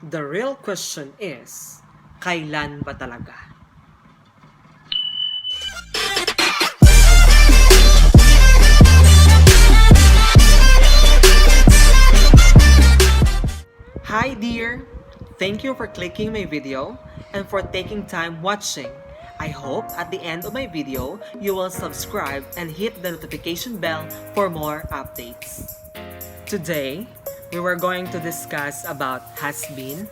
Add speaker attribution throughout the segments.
Speaker 1: The real question is, kailan ba talaga? Hi dear! Thank you for clicking my video and for taking time watching. I hope at the end of my video, you will subscribe and hit the notification bell for more updates. Today, we were going to discuss about has been,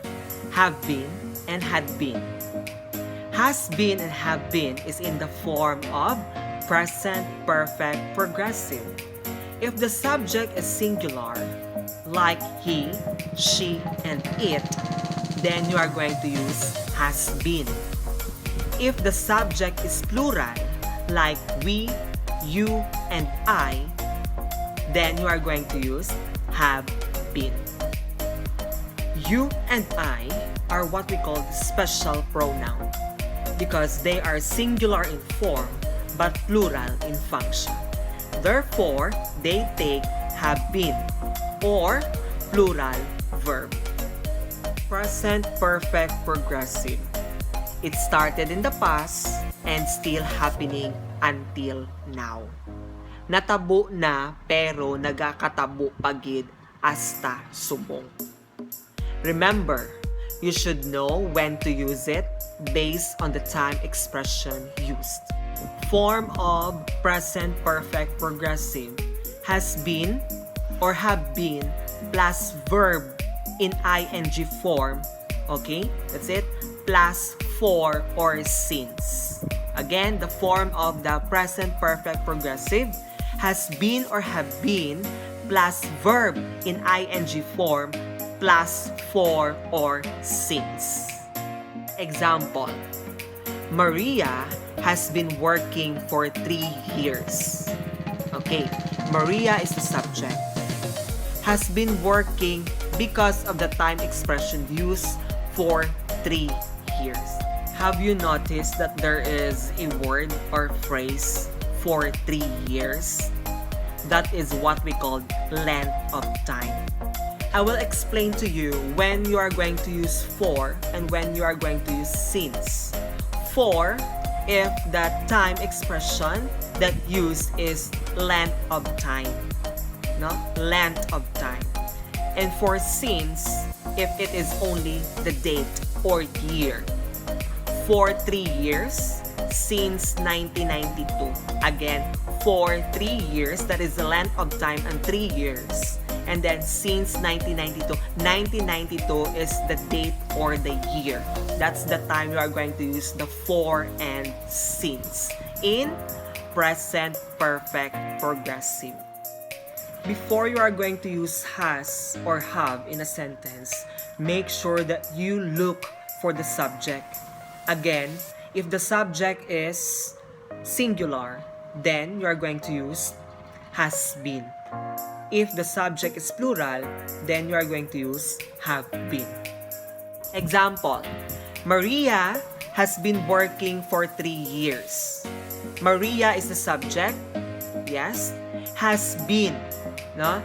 Speaker 1: have been, and had been. Has been and have been is in the form of present perfect progressive. If the subject is singular, like he, she, and it, then you are going to use has been. If the subject is plural, like we, you, and I, then you are going to use have been. You and I are what we call special pronoun because they are singular in form but plural in function. Therefore, they take have been or plural verb. Present perfect progressive. It started in the past and still happening until now. Natabo na pero nagakatabo pagid hasta subong. Remember, you should know when to use it based on the time expression used. Form of present perfect progressive has been or have been plus verb in ing form. Okay, that's it. Plus for or since. Again, the form of the present perfect progressive has been or have been plus verb in ing form plus for or since. Example, Maria has been working for 3 years. Okay, Maria is the subject. Has been working because of the time expression used for 3 years. Have you noticed that there is a word or phrase for 3 years? That is what we call length of time. I will explain to you when you are going to use for and when you are going to use since. For, if the time expression that used is length of time. No? Length of time. And for since, if it is only the date or year. For 3 years, since 1992. Again, for 3 years, that is the length of time and 3 years. And then since 1992, 1992 is the date or the year. That's the time you are going to use the for and since in present perfect progressive. Before you are going to use has or have in a sentence, make sure that you look for the subject. Again, if the subject is singular, then you are going to use has been. If the subject is plural, then you are going to use have been. Example, Maria has been working for 3 years. Maria is the subject. Yes. Has been. No?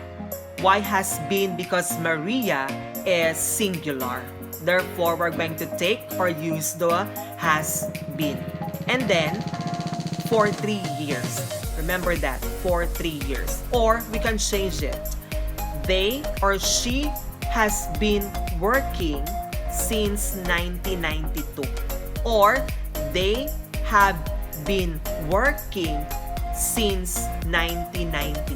Speaker 1: Why has been? Because Maria is singular. Therefore, we're going to take or use the has been. And then, for 3 years. Remember that, for 3 years. Or, we can change it. They or she has been working since 1992. Or, they have been working since 1992.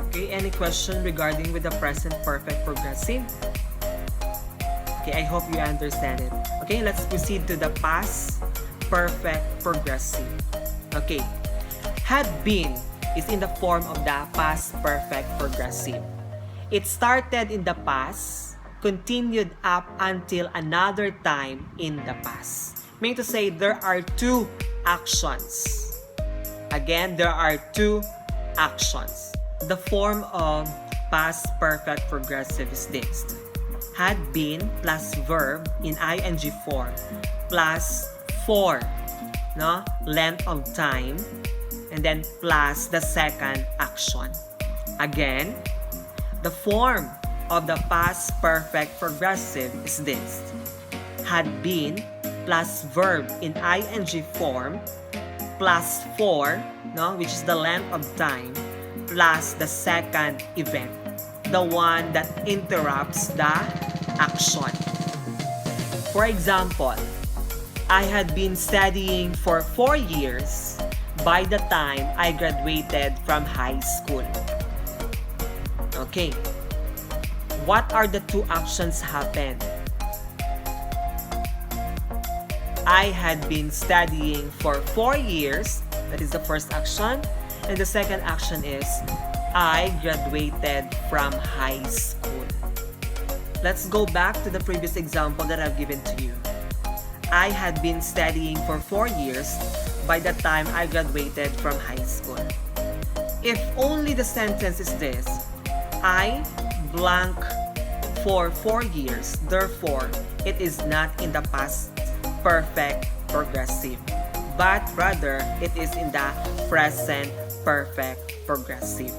Speaker 1: Okay, any question regarding with the present perfect progressive? Okay, I hope you understand it. Okay, let's proceed to the past perfect progressive. Okay, had been is in the form of the past perfect progressive. It started in the past, continued up until another time in the past. Meaning to say there are 2 actions. Again, there are 2 actions. The form of past perfect progressive is this. Had been plus verb in ing form plus for, no? Length of time, and then plus the second action. Again, the form of the past perfect progressive is this. Had been plus verb in ing form plus 4, no, which is the length of time, plus the second event, the one that interrupts the action. For example, I had been studying for 4 years by the time I graduated from high school. Okay. What are the two actions happened? I had been studying for 4 years. That is the first action. And the second action is I graduated from high school. Let's go back to the previous example that I've given to you. I had been studying for 4 years by the time I graduated from high school. If only the sentence is this, I blank for 4 years, therefore, it is not in the past perfect progressive, but rather it is in the present perfect progressive.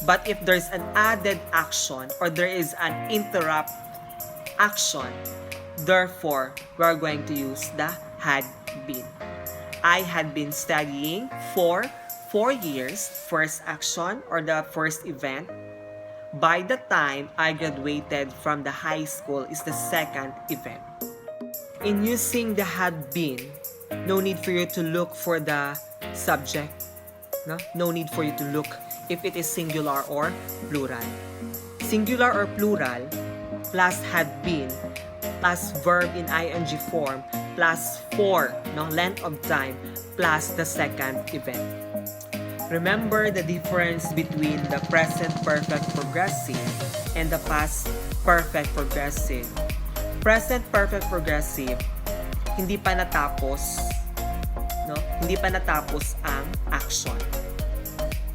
Speaker 1: But if there's an added action or there is an interrupt action, therefore, we are going to use the had been. I had been studying for 4 years, first action or the first event. By the time I graduated from the high school is the second event. In using the had been, no need for you to look for the subject. No need for you to look if it is singular or plural. Singular or plural plus had been plus verb in ing form plus 4, length of time plus the second event. Remember the difference between the present perfect progressive and the past perfect progressive. Present perfect progressive, hindi pa natapos, hindi pa natapos ang action.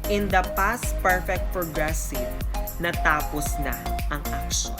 Speaker 1: In the past perfect progressive, natapos na ang action.